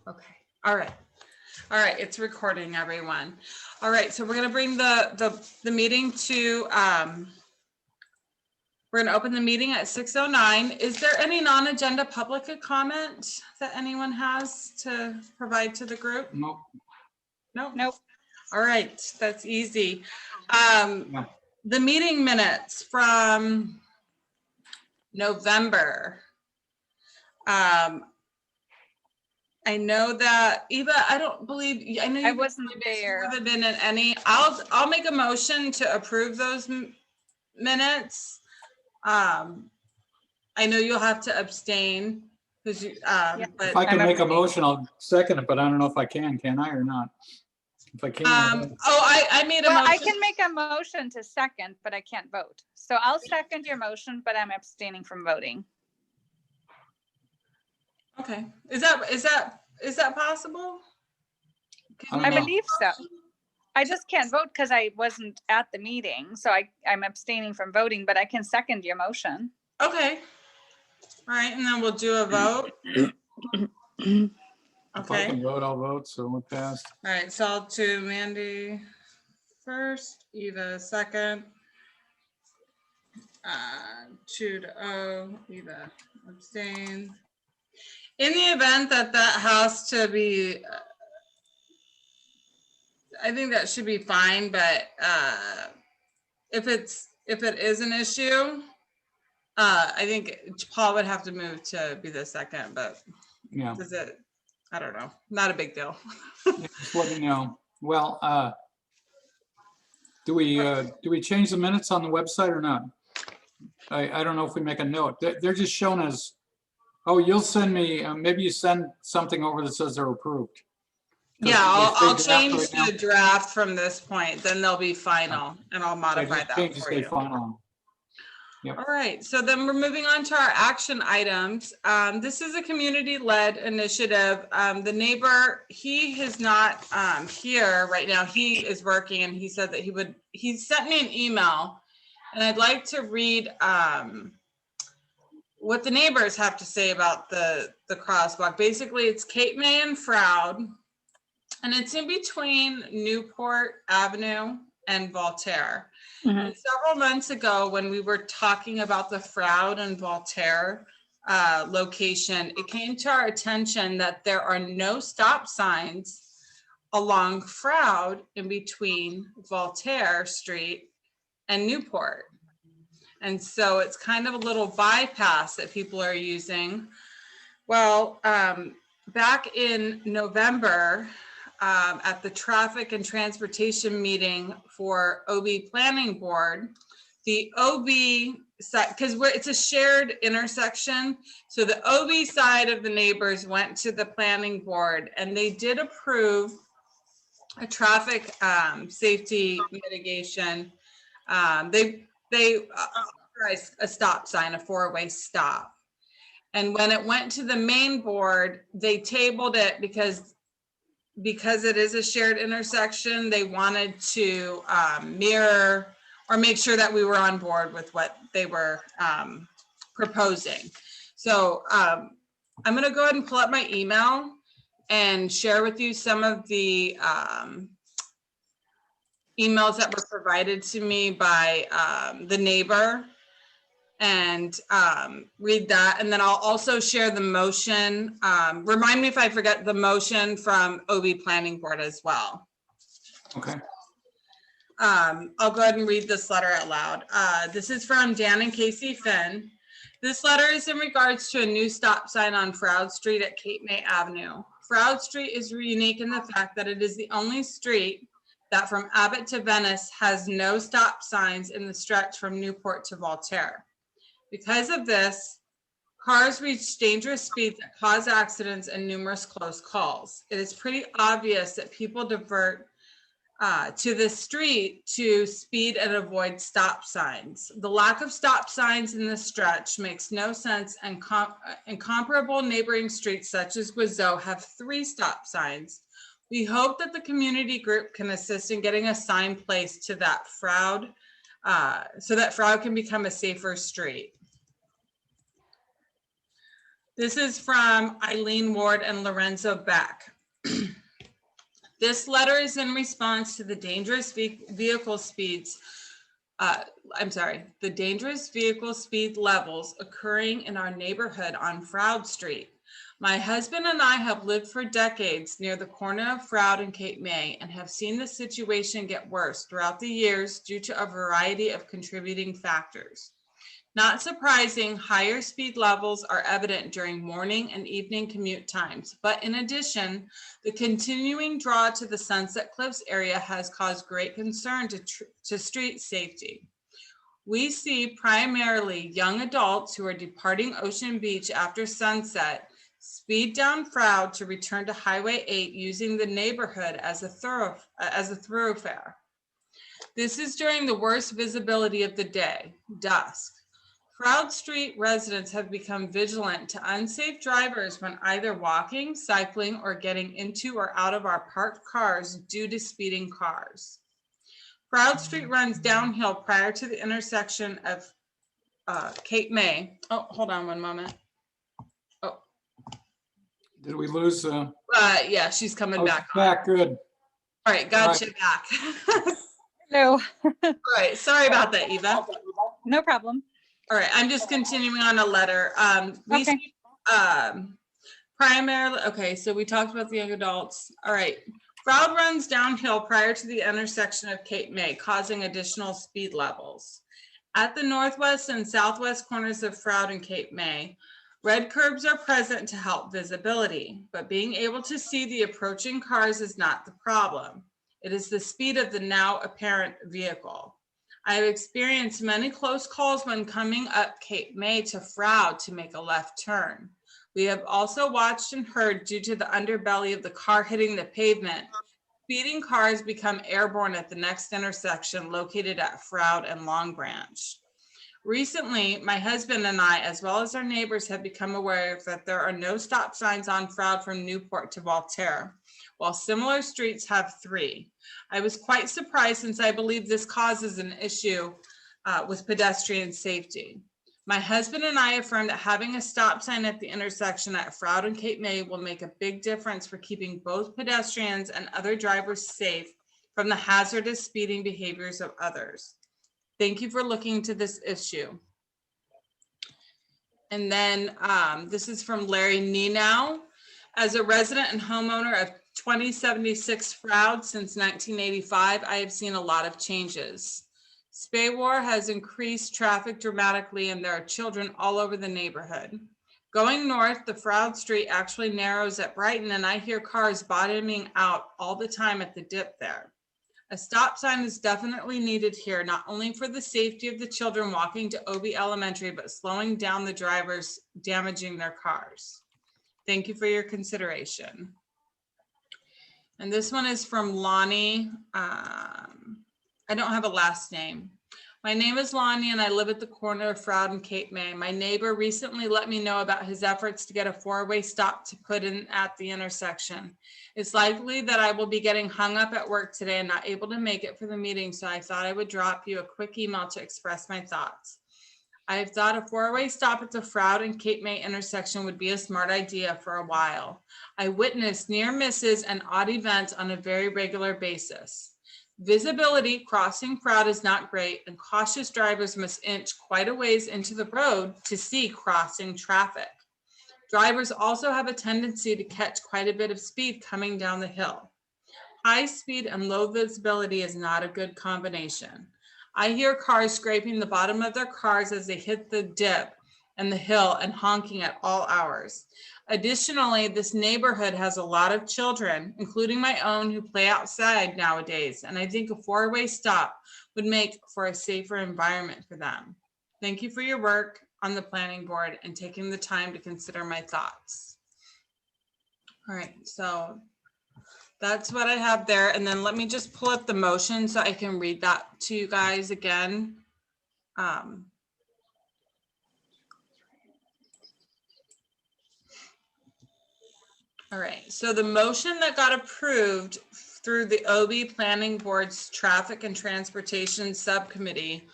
Okay. All right. All right. It's recording, everyone. All right. So we're going to bring the meeting to, we're going to open the meeting at 6:09. Is there any non-agenda public comment that anyone has to provide to the group? Nope. No? Nope. All right. That's easy. Yeah. The meeting minutes from November. I know that Eva, I don't believe, I know I you wasn't there. haven't been in any. I'll make a motion to approve those minutes. I know you'll have to abstain because you, Yeah. but If I can I'm make a abstaining. motion, I'll second it, but I don't know if I can I or not? If I can. I made a Well, motion. I can make a motion to second, but I can't vote. So I'll second your motion, but I'm abstaining from voting. Okay. Is that possible? I don't I know. believe so. I just can't vote because I wasn't at the meeting. So I'm abstaining from voting, but I can second your motion. Okay. All right, and then we'll do a vote. If I Okay. can vote, I'll vote, so we'll pass. All right, so I'll do Mandy first, Eva second. 2-0, Eva abstained. In the event that has to be, I think that should be fine, but if it is an issue, I think Paul would have to move to be the second, but Yeah, does it, I don't know, not a big deal. just let me know. Well, do we change the minutes on the website or not? I don't know if we make a note. They're just shown as, oh, you'll send me, maybe you send something over that says they're approved. Yeah, I'll They say draft change right now? the draft from this point, then they'll be final, and I'll modify Just that change to for say you. final. Yep. All right, so then we're moving on to our action items. This is a community-led initiative. The neighbor, he is not here right now. He is working, and he said that he sent me an email, and I'd like to read what the neighbors have to say about the crosswalk. Basically, it's Cape May and Froud, and it's in between Newport Avenue and Voltaire. And several months ago, when we were talking about the Froud and Voltaire location, it came to our attention that there are no stop signs along Froud in between Voltaire Street and Newport. And so it's kind of a little bypass that people are using. Well, back in November, at the Traffic and Transportation meeting for OB Planning Board, the OB side, because it's a shared intersection, so the OB side of the neighbors went to the planning board and they did approve a traffic safety mitigation. They authorized a stop sign, a 4-way stop. And when it went to the main board, they tabled it because it is a shared intersection. They wanted to mirror or make sure that we were on board with what they were proposing. So I'm going to go ahead and pull up my email and share with you some of the emails that were provided to me by the neighbor, and read that. And then I'll also share the motion. Remind me if I forget the motion from OB Planning Board as well. Okay. I'll go ahead and read this letter out loud. This is from Dan and Casey Finn. This letter is in regards to a new stop sign on Froud Street at Cape May Avenue. Froud Street is unique in the fact that it is the only street that from Abbott to Venice has no stop signs in the stretch from Newport to Voltaire. Because of this, cars reach dangerous speeds that cause accidents and numerous close calls. It is pretty obvious that people divert to this street to speed and avoid stop signs. The lack of stop signs in this stretch makes no sense, and comparable neighboring streets such as Guizot have 3 stop signs. We hope that the community group can assist in getting a sign placed to that Froud, so that Froud can become a safer street. This is from Eileen Ward and Lorenzo Beck. This letter is in response to the dangerous vehicle speeds, the dangerous vehicle speed levels occurring in our neighborhood on Froude Street. My husband and I have lived for decades near the corner of Froude and Cape May and have seen the situation get worse throughout the years due to a variety of contributing factors. Not surprising, higher speed levels are evident during morning and evening commute times, but in addition, the continuing draw to the Sunset Cliffs area has caused great concern to street safety. We see primarily young adults who are departing Ocean Beach after sunset speed down Froude to return to Highway 8 using the neighborhood as a thoroughfare. This is during the worst visibility of the day, dusk. Froude Street residents have become vigilant to unsafe drivers when either walking, cycling, or getting into or out of our parked cars due to speeding cars. Froude Street runs downhill prior to the intersection of Cape May. Oh, hold on one moment. Oh. Did we lose? Yeah, she's coming back. Back, good. All right, gotcha back. Hello. All right, sorry about that, Eva. No problem. All right, I'm just continuing on a letter. We Okay. see, primarily, okay, so we talked about the young adults. All right. Froude runs downhill prior to the intersection of Cape May, causing additional speed levels. At the northwest and southwest corners of Froude and Cape May, red curbs are present to help visibility, but being able to see the approaching cars is not the problem. It is the speed of the now apparent vehicle. I have experienced many close calls when coming up Cape May to Froude to make a left turn. We have also watched and heard, due to the underbelly of the car hitting the pavement, speeding cars become airborne at the next intersection located at Froude and Long Branch. Recently, my husband and I, as well as our neighbors, have become aware that there are no stop signs on Froude from Newport to Voltaire, while similar streets have 3. I was quite surprised, since I believe this causes an issue with pedestrian safety. My husband and I affirm that having a stop sign at the intersection at Froude and Cape May will make a big difference for keeping both pedestrians and other drivers safe from the hazardous speeding behaviors of others. Thank you for looking into this issue. And then this is from Larry Nenow. As a resident and homeowner of 2076 Froude since 1985, I have seen a lot of changes. Spay war has increased traffic dramatically, and there are children all over the neighborhood. Going north, the Froude Street actually narrows at Brighton, and I hear cars bottoming out all the time at the dip there. A stop sign is definitely needed here, not only for the safety of the children walking to OB Elementary, but slowing down the drivers damaging their cars. Thank you for your consideration. And this one is from Lonnie. I don't have a last name. My name is Lonnie, and I live at the corner of Froude and Cape May. My neighbor recently let me know about his efforts to get a 4-way stop to put in at the intersection. It's likely that I will be getting hung up at work today and not able to make it for the meeting, so I thought I would drop you a quick email to express my thoughts. I have thought a 4-way stop at the Froude and Cape May intersection would be a smart idea for a while. I witnessed near misses and odd events on a very regular basis. Visibility crossing Froude is not great, and cautious drivers must inch quite a ways into the road to see crossing traffic. Drivers also have a tendency to catch quite a bit of speed coming down the hill. High speed and low visibility is not a good combination. I hear cars scraping the bottom of their cars as they hit the dip and the hill and honking at all hours. Additionally, this neighborhood has a lot of children, including my own, who play outside nowadays, and I think a 4-way stop would make for a safer environment for them. Thank you for your work on the planning board and taking the time to consider my thoughts. All right, so that's what I have there. And then let me just pull up the motion so I can read that to you guys again. All right, so the motion that got approved through the OB Planning Board's Traffic and Transportation Subcommittee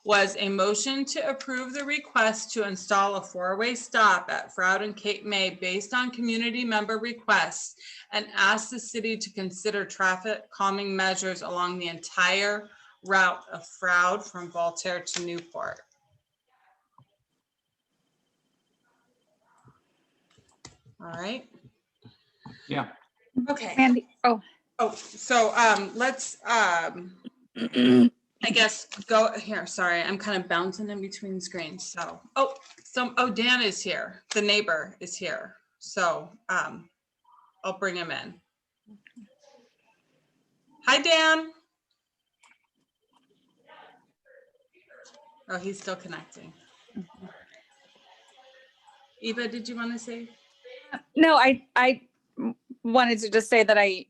was a motion to approve the request to install a four-way stop at Froude and Cape May based on community member requests and ask the city to consider traffic calming measures along the entire route of Froude from Voltaire to Newport. All right. Yeah. Okay. Mandy, oh, So let's, I guess go here. Sorry, I'm kind of bouncing in between screens. So, Dan is here. The neighbor is here. So I'll bring him in. Hi, Dan. Oh, he's still connecting. Eva, did you want to say? no, I wanted to just say that I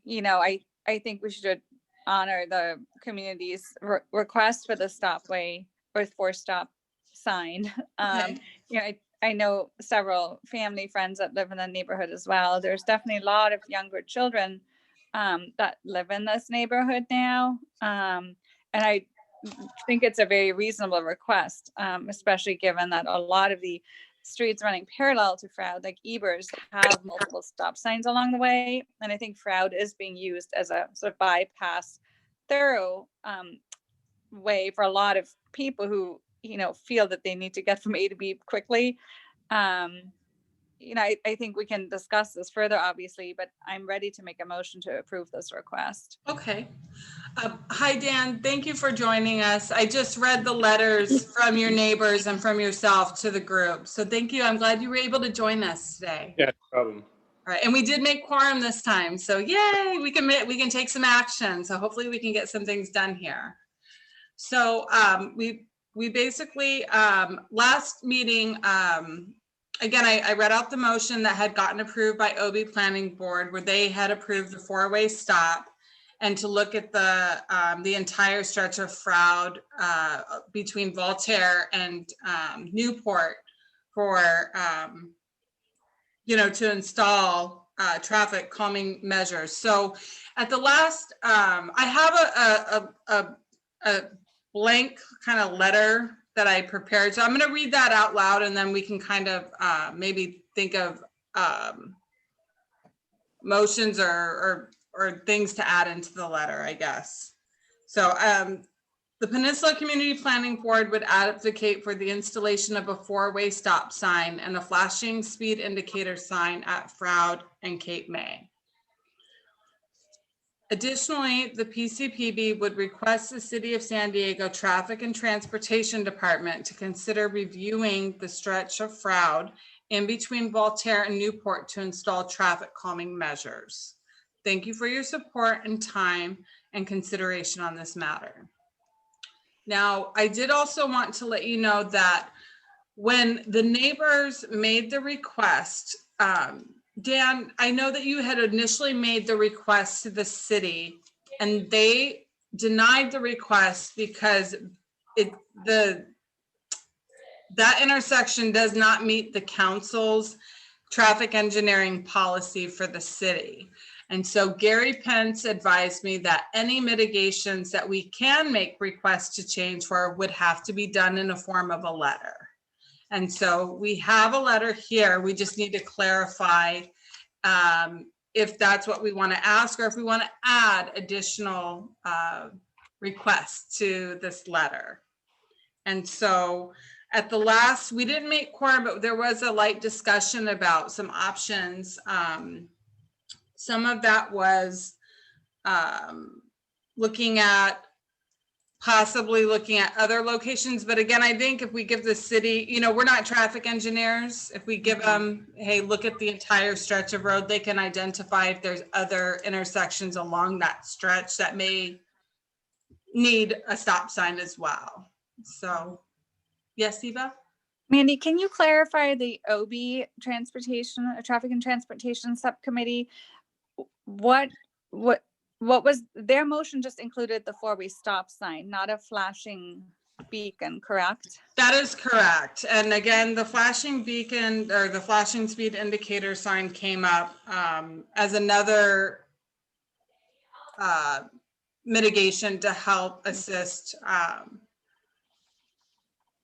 think we should honor the community's request for the stopway or for stop sign. Okay. I know several family friends that live in the neighborhood as well. There's definitely a lot of younger children that live in this neighborhood now. And I think it's a very reasonable request, especially given that a lot of the streets running parallel to Froude, like Ebers, have multiple stop signs along the way. And I think Froude is being used as a sort of bypass thorough way for a lot of people who, feel that they need to get from A to B quickly. I think we can discuss this further, obviously, but I'm ready to make a motion to approve this request. Okay. Hi, Dan. Thank you for joining us. I just read the letters from your neighbors and from yourself to the group. So thank you. I'm glad you were able to join us today. Yeah, no problem. All right. And we did make quorum this time. So yay, we can take some action. So hopefully we can get some things done here. So we basically, last meeting, again, I read out the motion that had gotten approved by OB Planning Board where they had approved the four-way stop and to look at the entire stretch of Froude between Voltaire and Newport for, to install traffic calming measures. So at the last, I have a blank kind of letter that I prepared. So I'm going to read that out loud and then we can kind of maybe think of motions or things to add into the letter, I guess. So the Peninsula Community Planning Board would advocate for the installation of a four-way stop sign and a flashing speed indicator sign at Froude and Cape May. Additionally, the PCPB would request the City of San Diego Traffic and Transportation Department to consider reviewing the stretch of Froude in between Voltaire and Newport to install traffic calming measures. Thank you for your support and time and consideration on this matter. Now, I did also want to let you know that when the neighbors made the request, Dan, I know that you had initially made the request to the city and they denied the request because that intersection does not meet the council's traffic engineering policy for the city. And so Gary Pence advised me that any mitigations that we can make requests to change for would have to be done in a form of a letter. And so we have a letter here. We just need to clarify if that's what we want to ask or if we want to add additional requests to this letter. And so at the last, we didn't make quorum, but there was a light discussion about some options. Some of that was possibly looking at other locations. But again, I think if we give the city, we're not traffic engineers. If we give them, hey, look at the entire stretch of road, they can identify if there's other intersections along that stretch that may need a stop sign as well. So, yes, Eva? Mandy, can you clarify the OB Transportation, Traffic and Transportation Subcommittee? What was their motion? Just included the four-way stop sign, not a flashing beacon, correct? That is correct. And again, the flashing beacon or the flashing speed indicator sign came up as another mitigation to help assist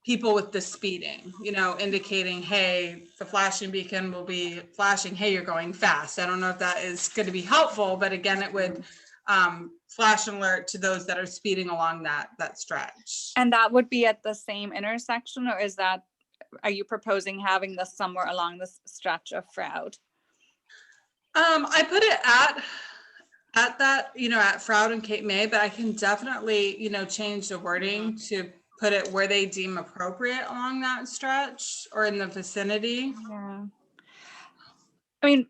people with the speeding, indicating, hey, the flashing beacon will be flashing, hey, you're going fast. I don't know if that is going to be helpful, but again, it would flash an alert to those that are speeding along that stretch. And that would be at the same intersection, or are you proposing having this somewhere along this stretch of Froud? I put it at that, at Froud and Cape May, but I can definitely, change the wording to put it where they deem appropriate along that stretch or in the vicinity. Yeah. I mean,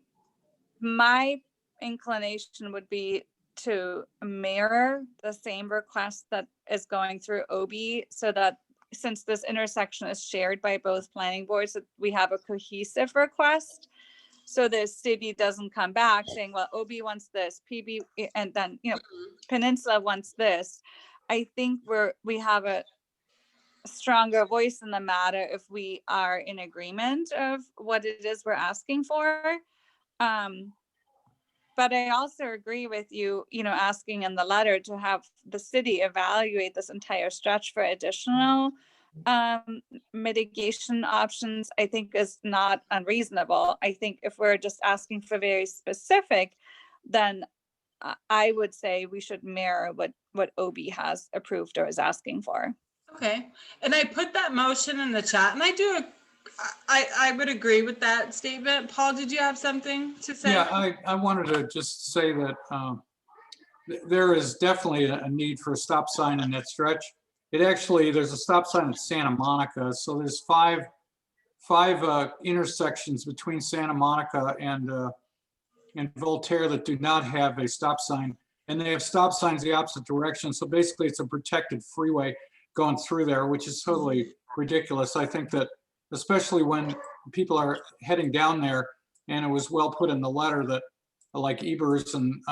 my inclination would be to mirror the same request that is going through OB, so that since this intersection is shared by both planning boards, that we have a cohesive request. So the city doesn't come back saying, well, OB wants this, PB, and then, Peninsula wants this. I think we have a stronger voice in the matter if we are in agreement of what it is we're asking for. But I also agree with you, asking in the letter to have the city evaluate this entire stretch for additional mitigation options, I think is not unreasonable. I think if we're just asking for very specific, then I would say we should mirror what OB has approved or is asking for. Okay, and I put that motion in the chat, and I would agree with that statement. Paul, did you have something to say? Yeah, I wanted to just say that there is definitely a need for a stop sign in that stretch. There's a stop sign at Santa Monica, so there's five intersections between Santa Monica and Voltaire that do not have a stop sign, and they have stop signs the opposite direction. So basically, it's a protected freeway going through there, which is totally ridiculous. I think that especially when people are heading down there, and it was well put in the letter that like Ebers and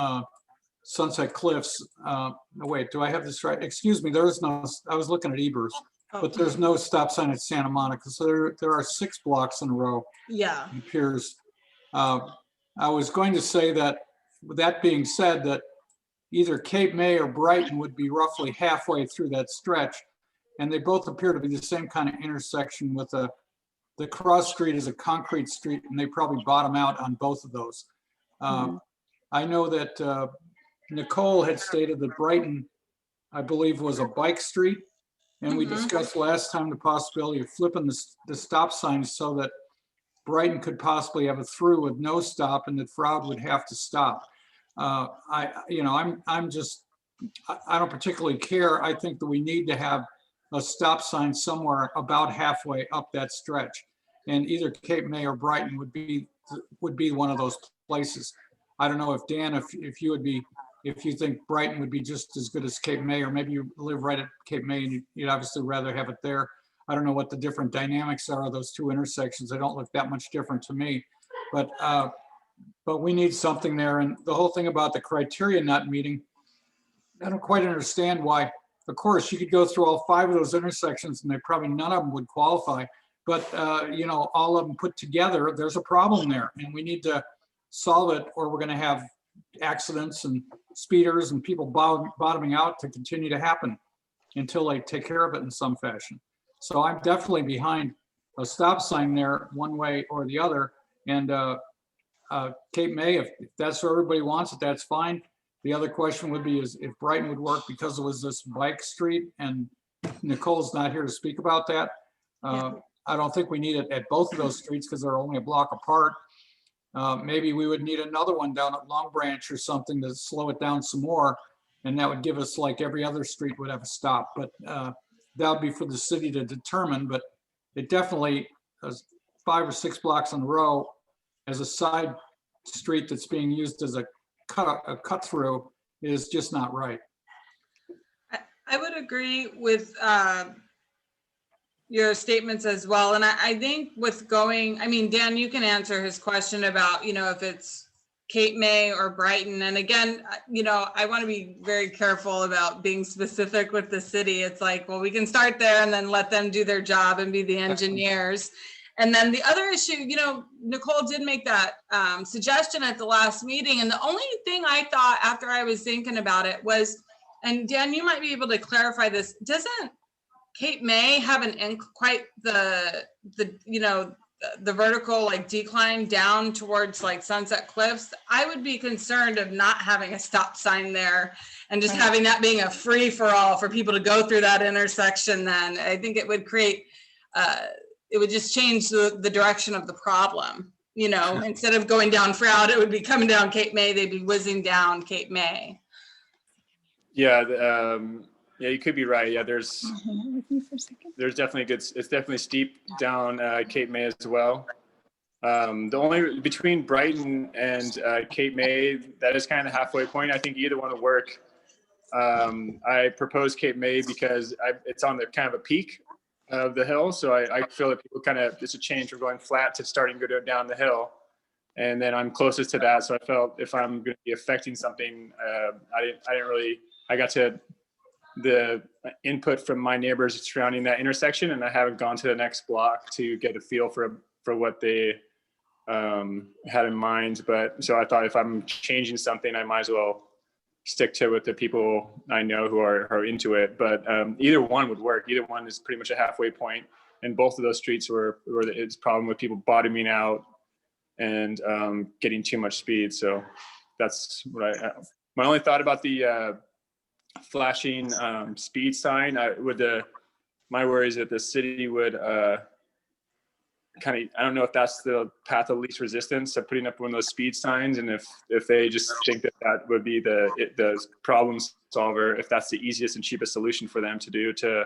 Sunset Cliffs, no, wait, do I have this right? Excuse me, there is no, I was looking at Ebers, but there's no stop sign at Santa Monica. So there are 6 blocks in a row. Yeah. It appears. I was going to say that, with that being said, that either Cape May or Brighton would be roughly halfway through that stretch. And they both appear to be the same kind of intersection with the cross street is a concrete street, and they probably bottom out on both of those. I know that Nicole had stated that Brighton, I believe, was a bike street. And we discussed last time the possibility of flipping the stop signs so that Brighton could possibly have a through with no stop and that Froud would have to stop. I don't particularly care. I think that we need to have a stop sign somewhere about halfway up that stretch, and either Cape May or Brighton would be one of those places. I don't know if Dan, if you think Brighton would be just as good as Cape May, or maybe you live right at Cape May and you'd obviously rather have it there. I don't know what the different dynamics are of those 2 intersections. They don't look that much different to me, but we need something there. And the whole thing about the criteria not meeting, I don't quite understand why. Of course, you could go through all 5 of those intersections and none of them would qualify. But, all of them put together, there's a problem there, and we need to solve it, or we're going to have accidents and speeders and people bottoming out to continue to happen until they take care of it in some fashion. So I'm definitely behind a stop sign there one way or the other. And Cape May, if that's what everybody wants it, that's fine. The other question would be is if Brighton would work because it was this bike street, and Nicole's not here to speak about that. I don't think we need it at both of those streets because they're only a block apart. Maybe we would need another one down at Long Branch or something to slow it down some more. And that would give us, like every other street would have a stop, but that would be for the city to determine. But it definitely has 5 or 6 blocks in a row as a side street that's being used as a cut through is just not right. I would agree with your statements as well. And I think with going, Dan, you can answer his question about, if it's Cape May or Brighton. And again, I want to be very careful about being specific with the city. It's like, well, we can start there and then let them do their job and be the engineers. And then the other issue, Nicole did make that suggestion at the last meeting. And the only thing I thought after I was thinking about it was, and Dan, you might be able to clarify this, doesn't Cape May haven't quite the vertical like decline down towards like Sunset Cliffs. I would be concerned of not having a stop sign there and just having that being a free for all for people to go through that intersection. Then I think it would create, it would just change the direction of the problem. You know, instead of going down Froud, it would be coming down Cape May. They'd be whizzing down Cape May. Yeah, yeah, you could be right. Yeah, there's definitely it's definitely steep down Cape May as well. The only between Brighton and Cape May, that is kind of the halfway point. I think either one will work. I propose Cape May because it's on the kind of a peak of the hill, so I feel that people kind of, it's a change from going flat to starting to go down the hill, and then I'm closest to that. So I felt if I'm going to be affecting something, I got to the input from my neighbors surrounding that intersection, and I haven't gone to the next block to get a feel for what they had in mind. But so I thought if I'm changing something, I might as well stick to with the people I know who are into it. But either one would work. Either one is pretty much a halfway point, and both of those streets were it's problem with people bottoming out and getting too much speed. So that's what my only thought about the flashing speed sign. My worry is that the city would kind of, I don't know if that's the path of least resistance of putting up one of those speed signs, and if they just think that would be the problem solver, if that's the easiest and cheapest solution for them to do to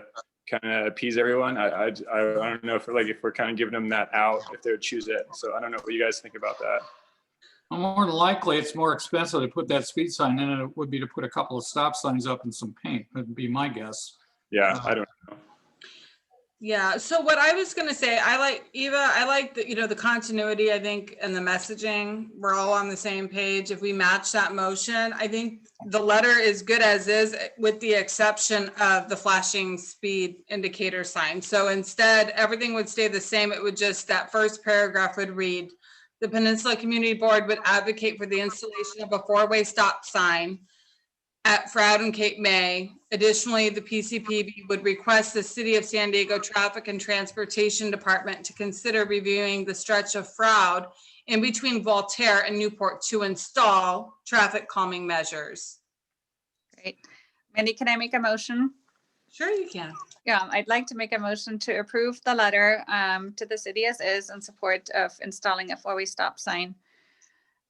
kind of appease everyone. I don't know if we're kind of giving them that out, if they would choose it. So I don't know what you guys think about that. Well, more than likely, it's more expensive to put that speed sign in than it would be to put a couple of stop signs up and some paint. Would be my guess. Yeah, I don't know. Yeah. So what I was going to say, I like the continuity, I think, and the messaging. We're all on the same page. If we match that motion, I think the letter is good as is, with the exception of the flashing speed indicator sign. So instead, everything would stay the same. It would just, that first paragraph would read, the Peninsula Community Board would advocate for the installation of a 4-way stop sign at Froud and Cape May. Additionally, the PCPB would request the City of San Diego Traffic and Transportation Department to consider reviewing the stretch of Froud in between Voltaire and Newport to install traffic calming measures. Great. Mandy, can I make a motion? Sure, you can. Yeah, I'd like to make a motion to approve the letter to the city as is in support of installing a 4-way stop sign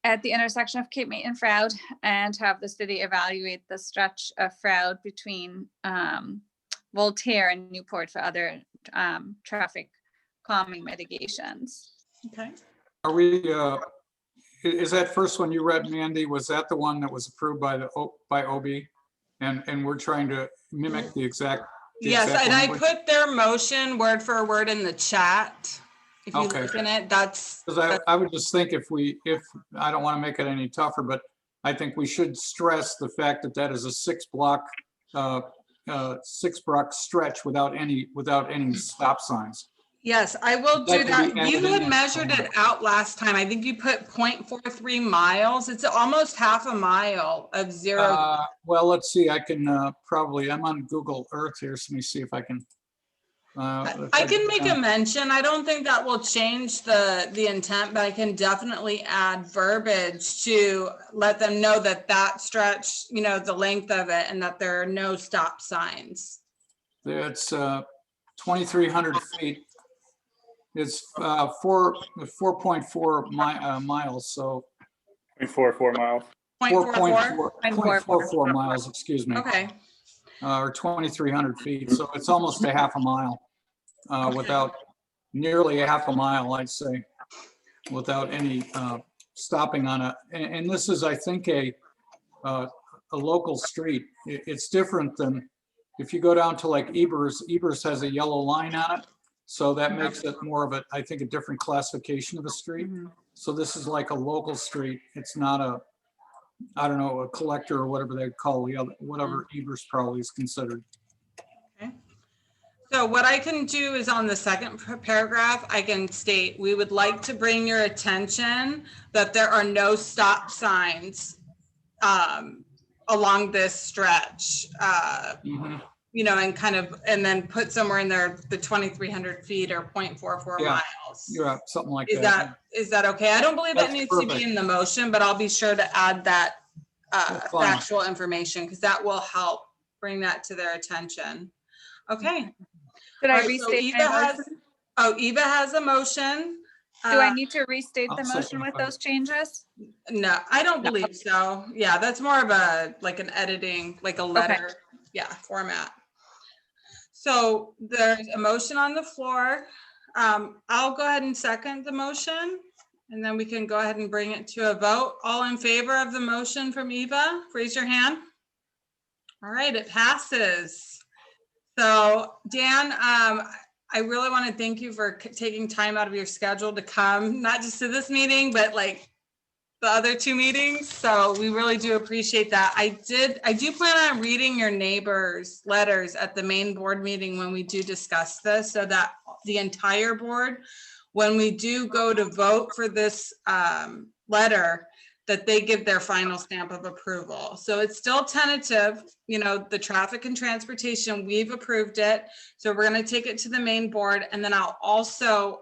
at the intersection of Cape May and Froud, and have the city evaluate the stretch of Froud between Voltaire and Newport for other traffic calming mitigations. Okay. Are we, is that first one you read, Mandy, was that the one that was approved by OB? And we're trying to mimic the exact. Yes, and I put their motion word for word in the chat. If you look in it, that's. Because I would just think if I don't want to make it any tougher, but I think we should stress the fact that that is a 6-block stretch without any stop signs. Yes, I will do that. You had measured it out last time. I think you put 0.43 miles. It's almost half a mile of zero. Well, let's see. I can probably, I'm on Google Earth here, so let me see if I can. I can make a mention. I don't think that will change the intent, but I can definitely add verbiage to let them know that stretch, the length of it, and that there are no stop signs. It's 2,300 feet. It's 4.4 miles, so 0.44 miles. 4.44 miles, excuse me. Okay. Or 2,300 feet, so it's almost a half a mile, without nearly a half a mile, I'd say, without any stopping on it. And this is, I think, a local street. It's different than if you go down to like Ebers. Ebers has a yellow line on it. So that makes it more of I think, a different classification of a street. Mm-hmm. So this is like a local street. It's not I don't know, a collector or whatever they call whatever Ebers probably is considered. Okay. So what I can do is on the second paragraph, I can state, we would like to bring your attention that there are no stop signs along this stretch. you know, and kind of, and then put somewhere in there the 2,300 feet or 0.44 Yeah. miles. Yeah, something like Is that. is that okay? I don't believe that That's needs to perfect. be in the motion, but I'll be sure to add that That's fine. factual information, because that will help bring that to their attention. Okay. Did All I right, so restate Eva my has, motion? Eva has a motion. Do I need to restate I'll the second motion with that. those changes? No, I don't No. believe so. Yeah, that's more of a, like an editing, like a letter, yeah, format. So there's a motion on the floor. I'll go ahead and second the motion, and then we can go ahead and bring it to a vote. All in favor of the motion from Eva, raise your hand. All right, it passes. So Dan, I really want to thank you for taking time out of your schedule to come, not just to this meeting, but like the other two meetings. So we really do appreciate that. I do plan on reading your neighbors' letters at the main board meeting when we do discuss this, so that the entire board, when we do go to vote for this letter, that they give their final stamp of approval. So it's still tentative, you know, the traffic and transportation, we've approved it. So we're going to take it to the main board, and then I'll also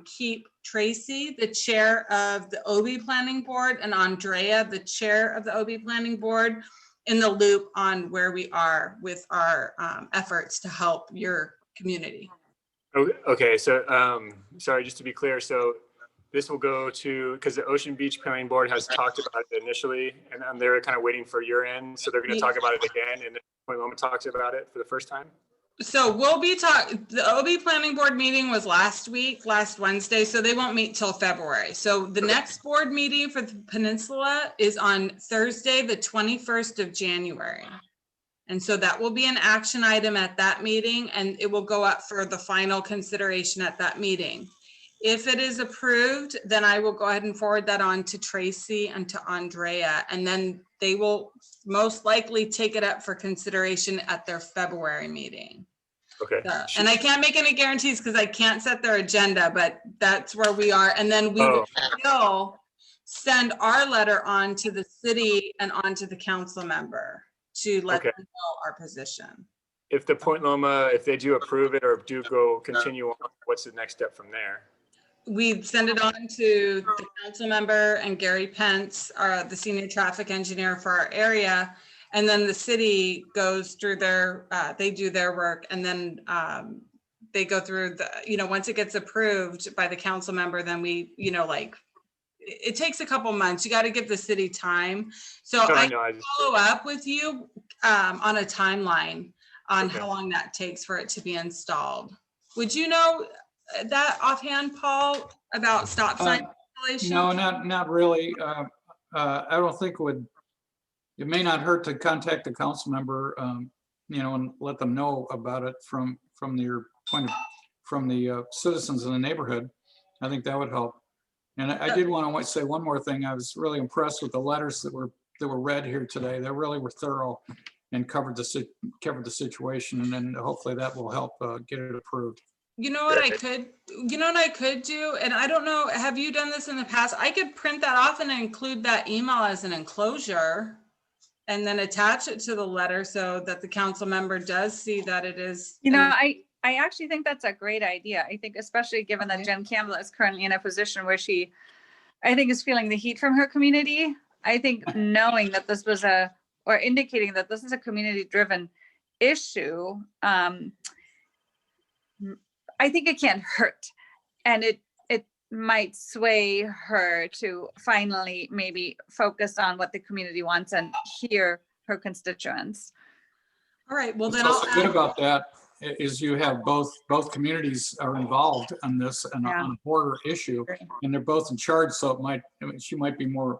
keep Tracy, the chair of the OB planning board, and Andrea, the chair of the OB planning board, in the loop on where we are with our efforts to help your community. Okay, so sorry, just to be clear, so this will go to, because the Ocean Beach Planning Board has talked about it initially, and they're kind of waiting for your end, so they're going to talk about it again, and then Point Loma talks about it for the first time. So we'll be talking, the OB planning board meeting was last Wednesday, so they won't meet till February. So the next board meeting for the peninsula is on Thursday, the 21st of January. And so that will be an action item at that meeting, and it will go up for the final consideration at that meeting. If it is approved, then I will go ahead and forward that on to Tracy and to Andrea, and then they will most likely take it up for consideration at their February meeting. Okay. And I can't make any guarantees because I can't set their agenda, but that's where we are. And then we will still send our letter on to the city and on to the council member to let them know our position. If the Point Loma, if they do approve it or do go continue on, what's the next step from there? We send it on to the council member and Gary Pence, the senior traffic engineer for our area. And then the city goes through their, they do their work, and then they go through the, you know, once it gets approved by the council member, then we, you know, like, it takes a couple months. You got to give the city time. So I follow up with you on a timeline on how long that takes for it to be installed. Would you know that offhand, Paul, about stop sign installation? No, not really. I don't think it may not hurt to contact the council member, you know, and let them know about it from your point of, from the citizens in the neighborhood. I think that would help. And I did want to say one more thing. I was really impressed with the letters that were read here today. They really were thorough and covered the situation, and then hopefully that will help get it approved. You know what I could do, and I don't know, have you done this in the past? I could print that off and include that email as an enclosure and then attach it to the letter so that the council member does see that it is. You know, I actually think that's a great idea. I think especially given that Jen Campbell is currently in a position where she, I think, is feeling the heat from her community. I think knowing that this was or indicating that this is a community-driven issue, I think it can't hurt. And it might sway her to finally maybe focus on what the community wants and hear her constituents. All right, well then What's good about that is you have both communities are involved in this and on a border issue, and they're both in charge, so she might be more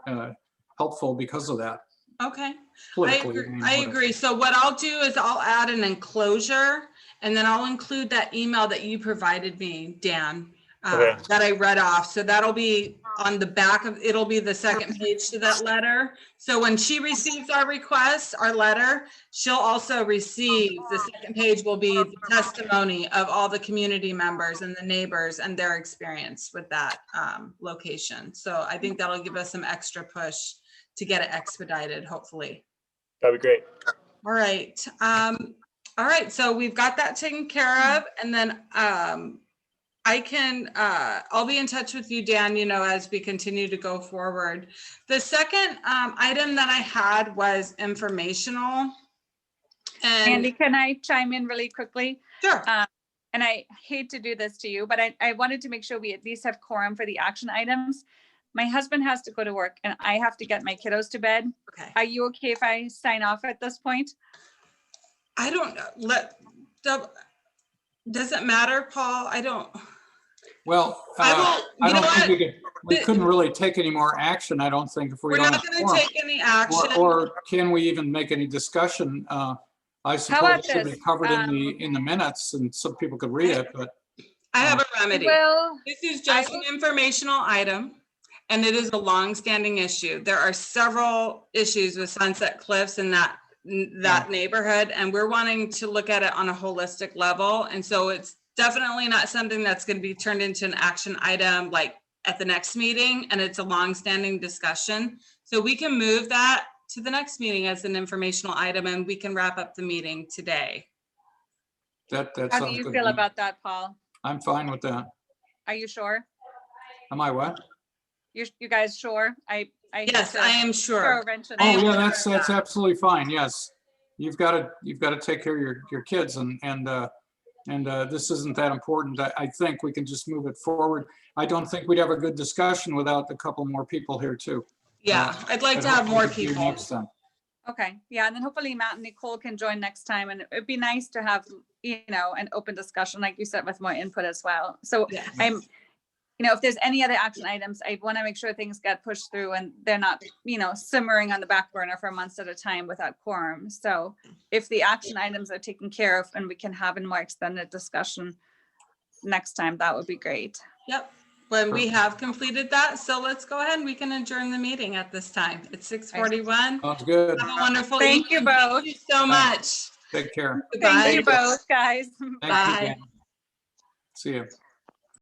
helpful because of that. Okay, I agree. So what I'll do is I'll add an enclosure, and then I'll include that email that you provided me, Dan, that I read off. So that'll be on the back of, it'll be the second page to that letter. So when she receives our request, our letter, she'll also receive, the second page will be the testimony of all the community members and the neighbors and their experience with that location. So I think that'll give us some extra push to get it expedited, hopefully. That'd be great. All right. All right, so we've got that taken care of, and then I can, I'll be in touch with you, Dan, you know, as we continue to go forward. The second item that I had was informational. And Andy, can I chime in really quickly? sure, And I hate to do this to you, but I wanted to make sure we at least have quorum for the action items. My husband has to go to work and I have to get my kiddos to bed. okay. Are you okay if I sign off at this point? I don't know, does it matter, Paul? I don't. Well, I will, I you know don't think what? we couldn't really take any more action, I don't think, if we We're don't. not have gonna quorum. take any action. Or can we even make any discussion? I suppose about it should be this? covered in the minutes and some people could read it, but I have a remedy. Well, This is just an informational item, and it is a long-standing issue. There are several issues with Sunset Cliffs in that neighborhood, and we're wanting to look at it on a holistic level. And so it's definitely not something that's going to be turned into an action item like at the next meeting, and it's a long-standing discussion. So we can move that to the next meeting as an informational item, and we can wrap up the meeting today. that how sounds do good. you to feel me. about that, Paul? I'm fine with that. Are you sure? Am I what? You guys sure? I hate Yes, to I am throw sure. a wrench in I am Oh, it. yeah, that's absolutely fine. Yes. You've got to take care of your kids and this isn't that important. I think we can just move it forward. I don't think we'd have a good discussion without a couple more people here too. Yeah, I'd like But to have hopefully more we can do people. next time. Okay, yeah, and then hopefully Matt and Nicole can join next time, and it'd be nice to have, you know, an open discussion, like you said, with more input as well. So Yes. I'm, you know, if there's any other action items, I want to make sure things get pushed through and they're not, you know, simmering on the back burner for months at a time without quorum. So if the action items are taken care of and we can have a more extended discussion next time, that would be great. Yep, when we have completed that, so let's go ahead and we can adjourn the meeting at this time. It's 6:41. Sounds good. Have a wonderful Thank you evening. both. Thank you so much. Take care. Goodbye. Thank you both, guys. Thank you, Bye. Dan. See you.